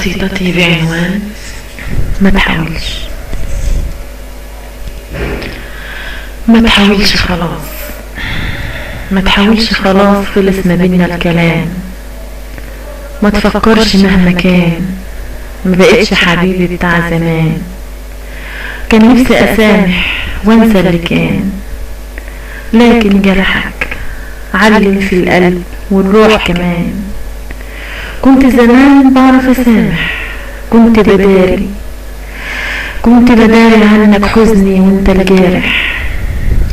قصيدتي بعنوان ما تحاولش. ما تحاولش خلاص، ما تحاولش خلاص، خلص ما بينا الكلام. ما تفكرش مهما كان، ما بقتش حبيبي بتاع زمان. كان نفسي اسامح وانسى اللي كان، لكن جرحك علم في القلب والروح كمان. كنت زمان بعرف اسامح، كنت بداري عنك حزني وانت الجارح.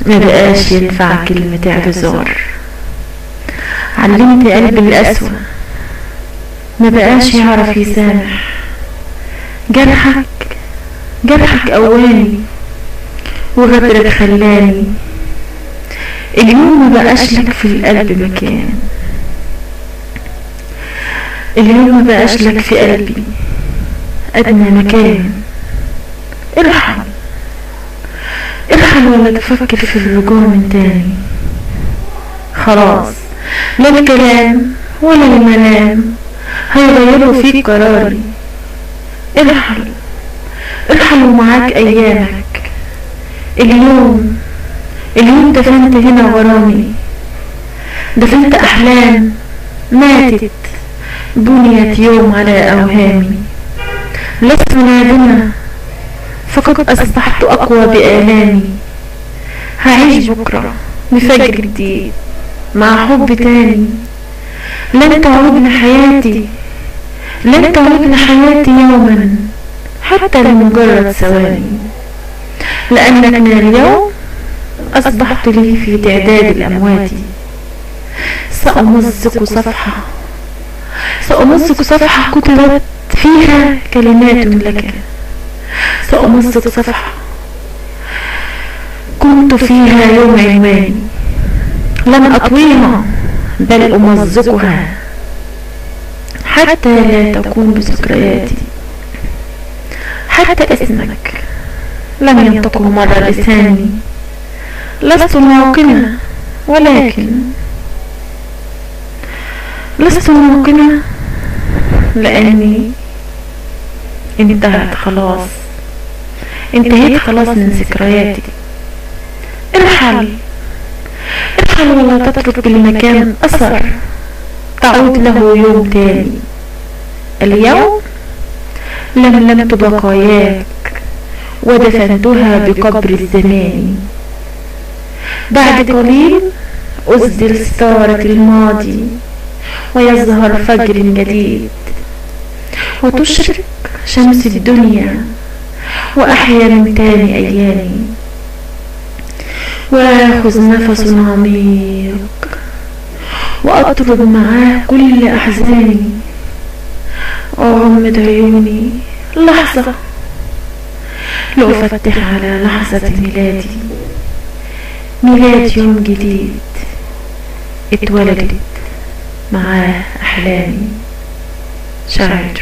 ما بقاش ينفع كلمة اعتذار، علمت قلبي القسوة ما بقاش يعرف يسامح. جرحك قواني وغدرك خلاني، اليوم ما بقاش لك في القلب مكان. اليوم ما بقاش لك في قلبي أدنى مكان. ارحل ولا تفكر في الرجوع من تاني. خلاص لا الكلام ولا المنام هيغيروا فيك قراري. ارحل ومعاك أيامك. اليوم دفنت هنا غرامي، دفنت أحلام ماتت بنيت يوم على أوهامي. لست نادمة فقد أصبحت أقوى بآلامي. هعيش بكرة بفجر جديد مع حب تاني. لن تعودن حياتي يوما حتى لمجرد ثواني، لأنك من اليوم أصبحت لي في تعداد الأموات. سأمزق صفحة كتبت فيها كلمات لك. سأمزق صفحة كنت فيها يوم عنواني. لن أطويها بل أمزقها حتى لا تكون بذكرياتي. حتى اسمك لم ينطقه مرة لساني. لست موقنة لأني انتهيت خلاص من ذكرياتي. ارحل ولا تترك المكان أثر تعود له يوم تاني. اليوم لملمت بقاياك ودفنتها بقبر الزمان. بعد قليل أسدل ستارة الماضي ويظهر فجر جديد، وتشرق شمس الدنيا وأحيا من تاني أيامي. وآخذ نفس عميق وأطرد معاه كل أحزاني، وأغمض عيوني لحظة لأفتح على لحظة ميلاد يوم جديد اتولدت معاه أحلامي. شاعر